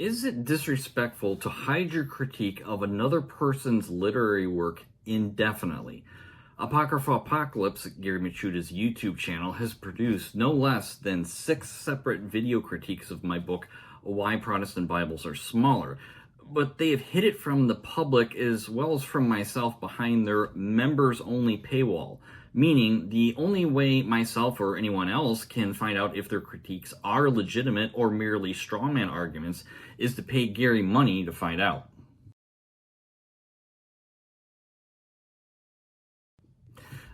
Is it disrespectful to hide your critique of another person's literary work indefinitely? Apocrypha Apocalypse, Gary Michuta's YouTube channel, has produced no less than 6 separate video critiques of my book, Why Protestant Bibles Are Smaller. But they have hid it from the public as well as from myself behind their members-only paywall, meaning the only way myself or anyone else can find out if their critiques are legitimate or merely strawman arguments is to pay Gary money to find out.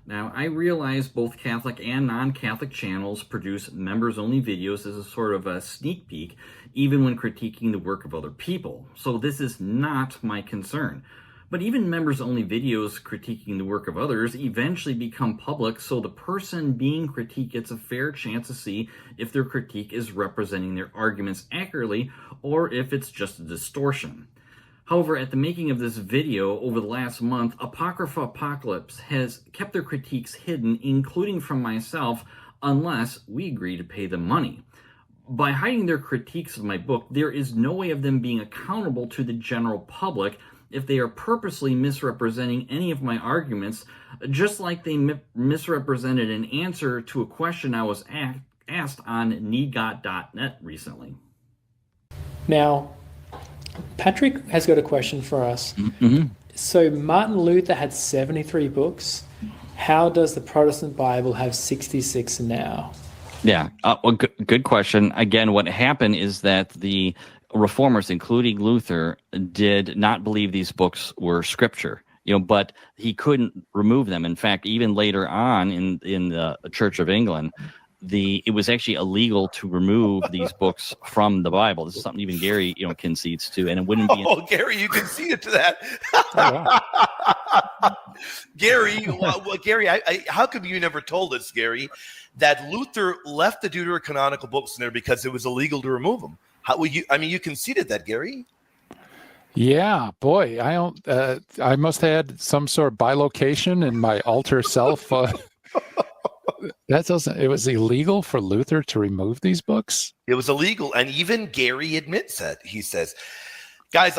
Now, I realize both Catholic and non-Catholic channels produce members-only videos as a sort of a sneak peek, even when critiquing the work of other people. So this is not my concern. But even members-only videos critiquing the work of others eventually become public, so the person being critiqued gets a fair chance to see if their critique is representing their arguments accurately or if it's just a distortion. However, at the making of this video over the last month, Apocrypha Apocalypse has kept their critiques hidden, including from myself, unless we agree to pay them money. By hiding their critiques of my book, there is no way of them being accountable to the general public if they are purposely misrepresenting any of my arguments, just like they misrepresented an answer to a question I was asked on needgod.net recently. Now, Patrick has got a question for us. Mm-hmm. So Martin Luther had 73 books. How does the Protestant Bible have 66 now? Yeah, well, good question. Again, what happened is that the reformers, including Luther, did not believe these books were scripture. But he couldn't remove them. In fact, even later on in the Church of England, it was actually illegal to remove these books from the Bible. This is something even Gary, concedes to, and it wouldn't be. Oh, Gary, you conceded to that. Gary, Gary, how come you never told us, Gary, that Luther left the deuterocanonical books in there because it was illegal to remove them? How will you? I mean, you conceded that, Gary. Yeah, boy, I don't. I must have had some sort of bilocation in my alter self. It was illegal for Luther to remove these books? It was illegal, and even Gary admits that. He says, guys,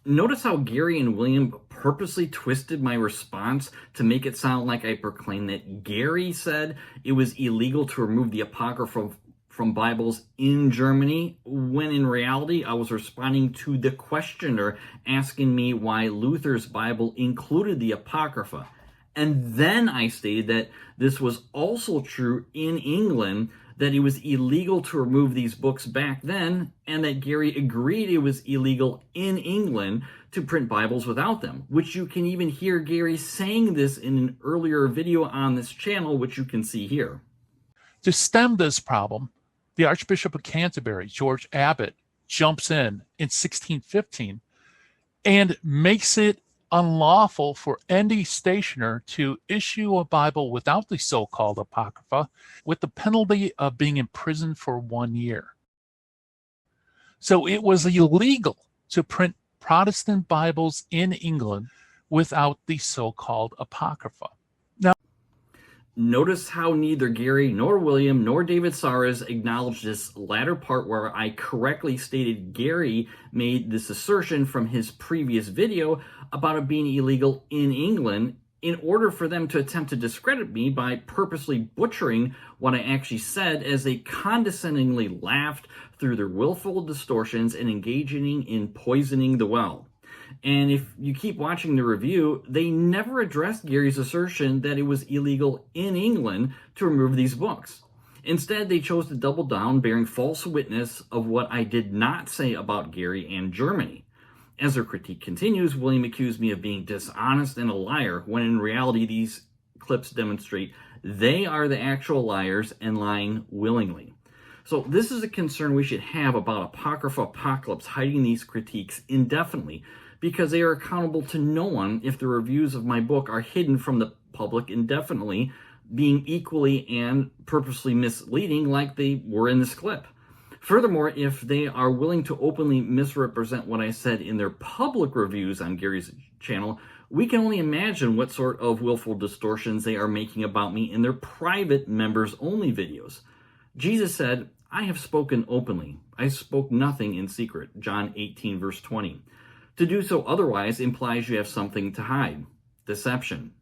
Notice how Gary and William purposely twisted my response to make it sound like I proclaimed that Gary said it was illegal to remove the Apocrypha from Bibles in Germany, when in reality I was responding to the questioner asking me why Luther's Bible included the Apocrypha. And then I stated that this was also true in England, that it was illegal to remove these books back then, and that Gary agreed it was illegal in England to print Bibles without them, which you can even hear Gary saying this in an earlier video on this channel, which you can see here. To stem this problem, the Archbishop of Canterbury, George Abbot, jumps in 1615 and makes it unlawful for any stationer to issue a Bible without the so-called Apocrypha, with the penalty of being imprisoned for 1 year. So it was illegal to print Protestant Bibles in England without the so-called Apocrypha. Now, notice how neither Gary nor William nor David Saras acknowledged this latter part where I correctly stated Gary made this assertion from his previous video about it being illegal in England, in order for them to attempt to discredit me by purposely butchering what I actually said, as they condescendingly laughed through their willful distortions and engaging in poisoning the well. And if you keep watching the review, they never addressed Gary's assertion that it was illegal in England to remove these books. Instead, they chose to double down, bearing false witness of what I did not say about Gary and Germany. As their critique continues, William accused me of being dishonest and a liar, when in reality these clips demonstrate they are the actual liars and lying willingly. So this is a concern we should have about Apocrypha Apocalypse hiding these critiques indefinitely, because they are accountable to no one if the reviews of my book are hidden from the public indefinitely, being equally and purposely misleading like they were in this clip. Furthermore, if they are willing to openly misrepresent what I said in their public reviews on Gary's channel, we can only imagine what sort of willful distortions they are making about me in their private members-only videos. Jesus said, I have spoken openly. I spoke nothing in secret. John 18, verse 20. To do so otherwise implies you have something to hide. Deception.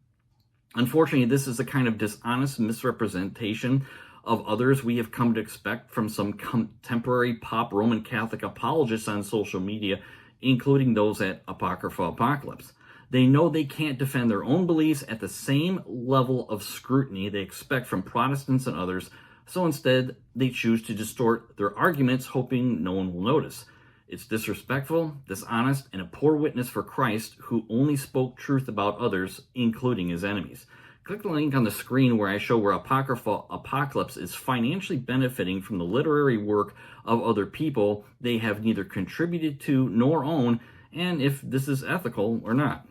Unfortunately, this is the kind of dishonest misrepresentation of others we have come to expect from some contemporary pop Roman Catholic apologists on social media, including those at Apocrypha Apocalypse. They know they can't defend their own beliefs at the same level of scrutiny they expect from Protestants and others, so instead they choose to distort their arguments, hoping no one will notice. It's disrespectful, dishonest, and a poor witness for Christ, who only spoke truth about others, including his enemies. Click the link on the screen where I show where Apocrypha Apocalypse is financially benefiting from the literary work of other people they have neither contributed to nor own, and if this is ethical or not.